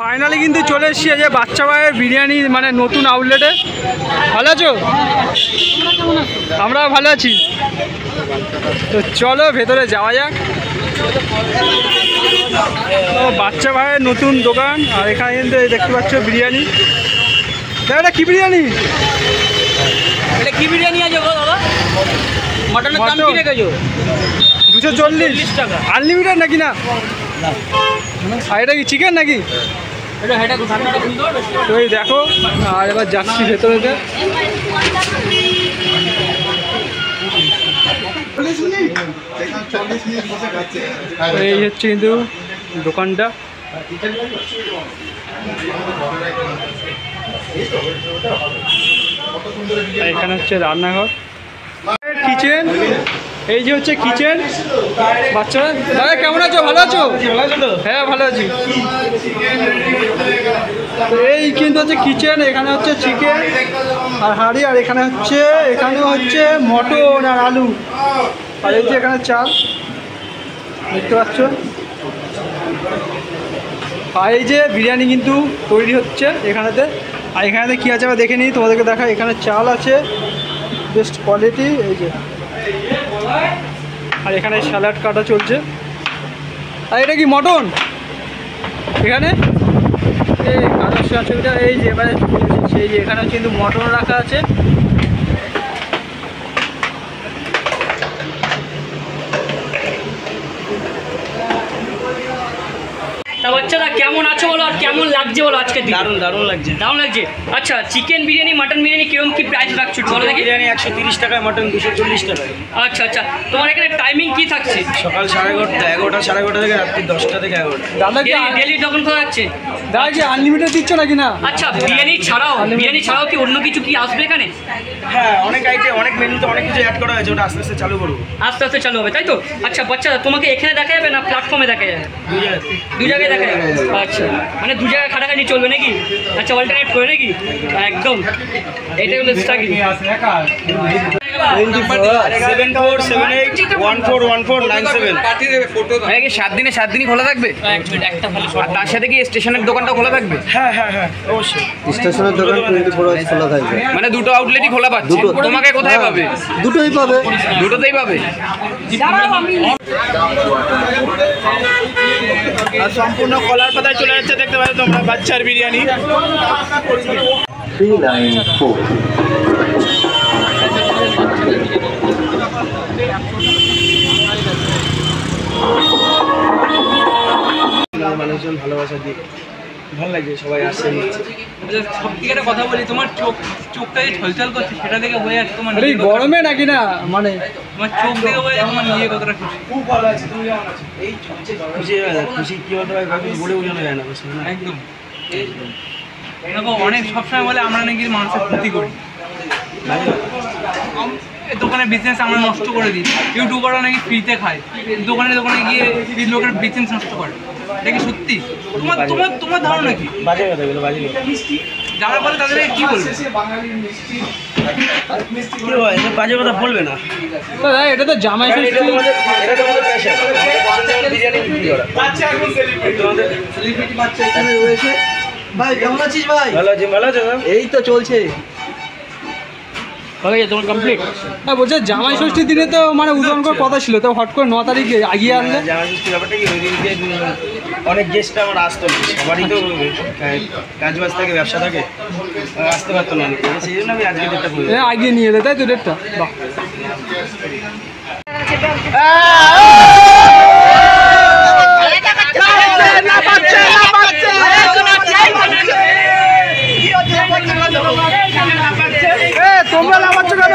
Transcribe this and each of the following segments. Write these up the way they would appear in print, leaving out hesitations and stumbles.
Finally কিন্তু চলে এসেছি যে বাচ্চা ভাইয়ের বিরিয়ানি মানে নতুন আউটলেটে। ভালো আছো? আমরা ভালো আছি। তো চলো ভেতরে যাওয়া যাক। ও বাচ্চা ভাইয়ের নতুন দোকান, আর এখানে কিন্তু দেখতে পাচ্ছ বিরিয়ানি। এটা কি বিরিয়ানি? এটা কি বিরিয়ানি আছে গো দাদা? মটনের দাম কি রেখেছো? 240 টাকা। আনলিমিটেড নাকি? না, আর এটা কি চিকেন নাকি? তো এই দেখো, আর এবার যাচ্ছি ভেতরেতে। এই হচ্ছে কিন্তু দোকানটা। এখানে হচ্ছে রান্নাঘর, কিচেন। এই যে হচ্ছে কিচেন। বাচ্চারা দাদা কেমন আছো? ভালো আছো? হ্যাঁ ভালো আছি। এই কিন্তু হচ্ছে কিচেন, এখানে হচ্ছে চিকেন আর হাঁড়ি, আর এখানে হচ্ছে মটন আর আলু, আর এই যে এখানে চাল দেখতে পাচ্ছ। আর এই যে বিরিয়ানি কিন্তু তৈরি হচ্ছে এখানেতে। আর এখানেতে কী আছে আমরা দেখে নিই, তোমাদেরকে দেখা। এখানে চাল আছে বেস্ট কোয়ালিটি, এই যে। আর এখানে স্যালাড কাটা চলছে। আর এটা কি মটন? এখানে এই কাদার আছে ওইটা, এই যে এবারে সেই যে এখানে কিন্তু মটন রাখা আছে। তা বাচ্চারা কেমন আছো বলো, আর কেমন লাগছে বলো আজকে? দারুণ দারুণ লাগছে। দারুণ লাগছে। আচ্ছা, চিকেন বিরিয়ানি মাটন বিরিয়ানি কিরকম কি প্রাইস রাখছো বলো দেখি? বিরিয়ানি 130 টাকায়, মটন 240 টাকায়। আচ্ছা আচ্ছা, তোমার এখানে টাইমিং কি থাকছে? সকাল 11:30 সাড়ে 11টা থেকে রাত্রি 10টা থেকে 11টা। দাদা কি ডেলি দোকান খোলা থাকছে? দাদা কি আনলিমিটেড দিচ্ছ নাকি? না। আচ্ছা, বিরিয়ানি ছাড়াও কি অন্য কিছু কি আসবে এখানে? হ্যাঁ, অনেক আইটেম, অনেক মেনুতে অনেক কিছু অ্যাড করা হয়েছে, ওটা আস্তে আস্তে চালু করবো। আস্তে আস্তে চালু হবে, তাই তো? আচ্ছা বাচ্চারা, তোমাকে এখানে দেখা যাবে না প্ল্যাটফর্মে দেখা যাবে? দু জায়গায় দেখা যাবে। আচ্ছা, মানে দু জায়গায় খাটাখাটি চলবে নাকি? আচ্ছা, অল্টারনেট করে নাকি? একদম, এটাই হলো স্ট্রাগল। 7 দিনই খোলা থাকবে। তার সাথে কি স্টেশনের দোকানটা খোলা থাকবে? হ্যাঁ হ্যাঁ হ্যাঁ, অবশ্যই। স্টেশনের দোকান 24 আওয়ার্স খোলা থাকবে। মানে দুটো আউটলেটই খোলা পাচ্ছে। তোমাকে কোথায় পাবে? দুটোই পাবে। দুটোতেই পাবে। আর সম্পূর্ণ কলার পাতায় চলে যাচ্ছে, দেখতে পাচ্ছ তোমরা বাচ্চার বিরিয়ানি। 394 মানুষজন ভালোবাসা দিয়ে ভালো লাগছে, সবাই আসছে নিচ্ছে। সব থেকে একটা কথা বলি, তোমার চোখটা যে ছলছল করছে সেটা দেখে বোঝা যাচ্ছে তোমার এই গরমে নাকি? না মানে তোমার চোখ দেখে বোঝা যাচ্ছে তোমার নিজে কতটা খুশি। খুব ভালো আছে, তুমি কেমন আছো? এই চলছে, খুশি কি হতে হয় বলে বোঝানো যায় না। একদম দেখো, অনেক সবসময় বলে আমরা নাকি মানুষের ক্ষতি করি, দোকানের বিজনেস আমরা নষ্ট করে দিই। ইউটিউবাররা নাকি ফ্রিতে খায়, দোকানে গিয়ে লোকের বিজনেস নষ্ট করে। এটা কি সত্যি? তোমার ধারণা কি? বাজে কথা বলো, বাজে কথা। যারা বলে তাদেরকে কি বলবে? কি হয়, বাজে কথা বলবে না। দাদা এটা তো জামাই ষষ্ঠী। এটা তোমাদের প্যাশন, বিরিয়ানি বিক্রি করা। তোমাদের সেলিব্রিটি বাচ্চা এখানে রয়েছে। ভাই কেমন আছিস ভাই? ভালো আছো? এই তো চলছে। তোমার কমপ্লিট? হ্যাঁ, বলছে জামাই ষষ্ঠীর দিনে তো মানে উদ্বোধন করার কথা ছিল, তো হট করে 9 তারিখে আগিয়ে আনলে। জামাই ষষ্ঠীর ব্যাপারটা কি, ওই দিনকে অনেক গেস্ট আমার আসতো না, সবারই তো কাজ বাজ থাকে, ব্যবসা থাকে, আসতে পারতো না, সেই জন্য আমি আজকে ডেটটা বলি। হ্যাঁ, আগিয়ে নিয়ে এলে, তাই তো ডেটটা? বাহ, তোমরা নামাচ্ছ কেন?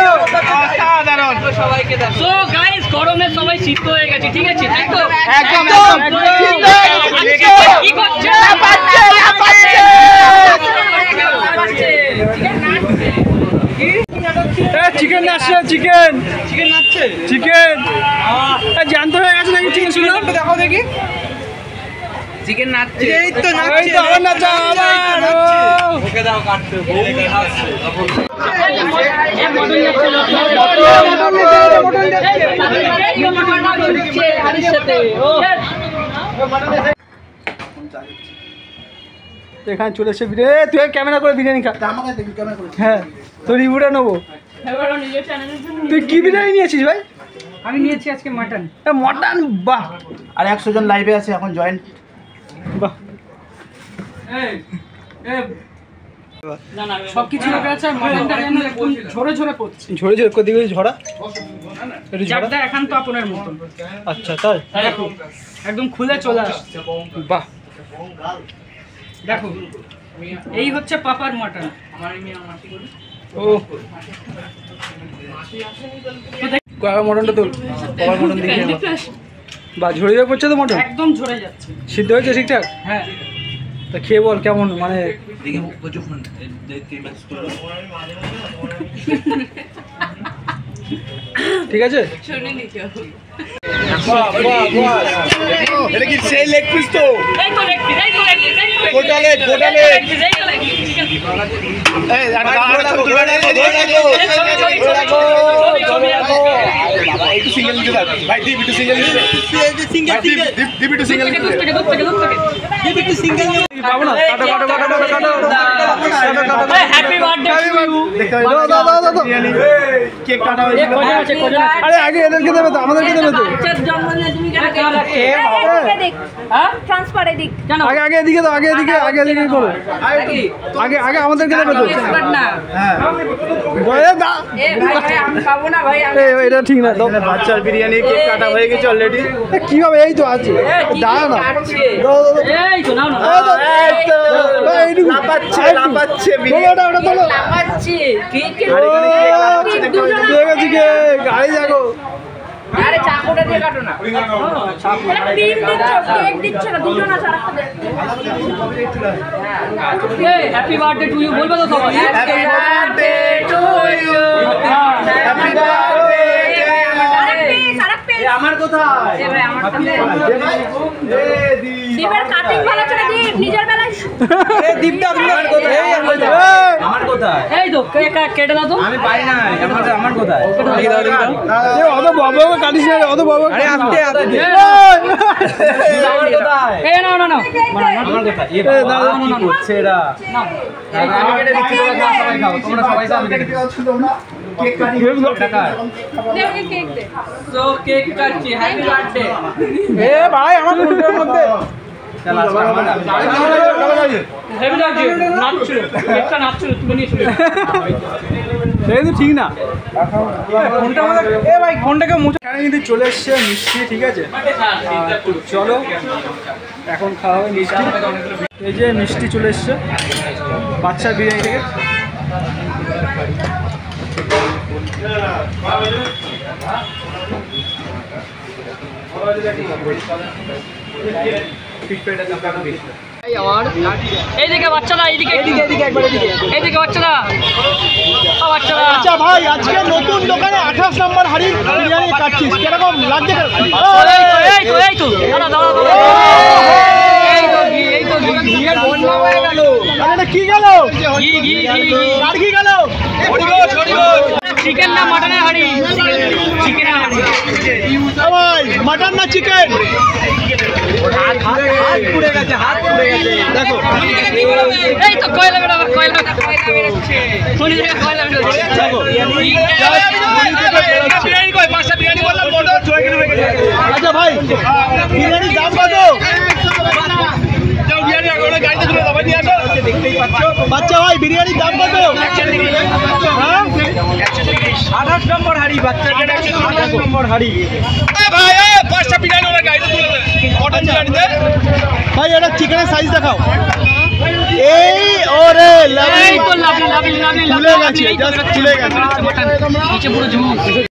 সো গাইস, গরমে সবাই শীত হয়ে গেছে, ঠিক আছে? তাই তো? একদম কি করছে? চিকেন আসছে, চিকেন আসছে, চিকেন জ্যান্ত হয়ে গেছে নাকি? চিকেন শুনলাম, দেখো দেখি। চিকেন নাচছে, এই তো নাচছে, আবার নাচা, ওকে দাও কাটতে, বৌদি হাসছে। এখানে চলে এসে বিরিয়ানি তুই ক্যামেরা করে বিরিয়ানি খা হ্যাঁ তোর রিভিউটা নেবো তুই কি বিরিয়ানি নিয়েছিস ভাই আমি নিয়েছি আজকে মাটন মটন বাহ আর 100 জন লাইভে আছে এখন জয়েন। বাহ না না সবকিছু লোক আছে মাটনটা যেন একদম ঝরে ঝরে পড়ছে ঝরে ঝরে কোদিকে ঝরা একটু ঝরা যারটা এখন তো আপনার মতন আচ্ছা তাই দেখো একদম খুলে চলে আসছে বাহ দেখো এই হচ্ছে পাপার মাটন ও কয়েক মটনটা তোর কয়েক মটন দেখি বা ঝরে যাবে পড়ছে তো মটন একদম ঝরে যাচ্ছে সিদ্ধ হয়েছে ঠিকঠাক হ্যাঁ তা খেয়ে বল কেমন মানে ঠিক আছে এটা কি সেই লেগ পিস তো? এই তো লেগ পিস গোটা লেগ এই একটু সিঙ্গেল দিতে দাও ভাই, দিবি একটু সিঙ্গেল দিতে দিবি একটু সিঙ্গেল দিতে পাবো না কাটো কাটো কাটো কাটো কাটো হ্যাপি বার্থডে দেখতে দাও দাও দাও দাও বিরিয়ানি কেক কাটা হয়েছিল। আরে আগে এদেরকে দেবে তো আমাদেরকে দেবে তো ট্রান্সফারে দিক আগে আগে এদিকে দাও আগে এদিকে করো আগে আগে আমাদেরকে দেবে তো হ্যাঁ বলে দা এটা ঠিক না দাও বাচ্চার বিরিয়ানি কেক কাটা হয়ে গেছে অলরেডি। কি হবে এই তো আছে দাঁড়া না দাও দাও এই তো নাও না লাপাচ্ছে গাড়ি যাবো আরে চাকুটা দিয়ে কাটো না তিন কেক দিচ্ছে না দুটো না চারটা এই হ্যাপি বার্থডে টু ইউ বলবে তো সবাই happy birthday to you happy birthday আমার কোথায় এ ভাই আমারটা দীপের কাটিং ভালো চলে দীপ নিজের বেলায় দীপটা আমার কোথায় এই তো কেক কেটে দাও তো আমি পাই না আমার কোথায় অত বাবা কাটিস না অত বাবা আরে আস্তে আস্তে আমার কোথায় এই না না না আমার কোথায় এ বাবা কি করছে এরা আমি কেটে দিচ্ছি তোমরা সবাই খাও তোমরা সবাই খাও আমি কেটে দিচ্ছি কেক কাটি টাকা দেবকে কেক দে সো কেক কাটছি হ্যাপি বার্থডে এ ভাই আমার ফোনটার মধ্যে চল আজকে আমার হেভি লাগছে নাচছিল কেকটা নাচছিল তুমি নিয়ে চলে এই তো ঠিক না ফোনটা আমাদের এ ভাই ফোনটাকে মুছে এখানে কিন্তু চলে এসছে মিষ্টি ঠিক আছে তো চলো এখন খাওয়া হবে মিষ্টি এই যে মিষ্টি চলে এসছে বাচ্চা বিরিয়ানি থেকে এইদিকে বাচ্চারা এইদিকে বাচ্চারা ও বাচ্চারা আচ্ছা ভাই আজকে নতুন দোকানে 28 নম্বর হাড়ির বিরিয়ানি কাটছিস কিরকম লাগছে এই তো দাঁড়া এই তো ঘিয়ের বন্যা হয়ে গেল আরে কি গেল ঘি আর কি গেল চিকেন না মাটনের হাড়ি চিকেনের হাড়ি ভাই মাটন না চিকেন হাত পুড়ে গেছে দেখো এই তো কয়লা বেরোচ্ছে কোন জায়গায় কয়লা বেরোচ্ছে দেখো বিরিয়ানি কই পাঁচটা বিরিয়ানি বললাম মোটর 6 কিলো হয়ে গেছে। আচ্ছা ভাই বিরিয়ানির দাম কত যাও বিরিয়ানি আগে গাড়িতে তুলে দাও ভাই নিয়ে আসো দেখতেই পাচ্ছো বাচ্চা ভাই বিরিয়ানির দাম কত 28 নম্বর হাড়ি বাচ্চাকে 28 নম্বর হাড়ি ভাই পাঁচটা বিরিয়ানি ওরা গাড়িতে তুলে দেয় মটন বিরিয়ানিতে ভাই এটা চিকেনের সাইজ দেখাও এই ওরে এই তো লাভলি খুলে গেছে জাস্ট খুলে গেছে নিচে পুরো ঝুম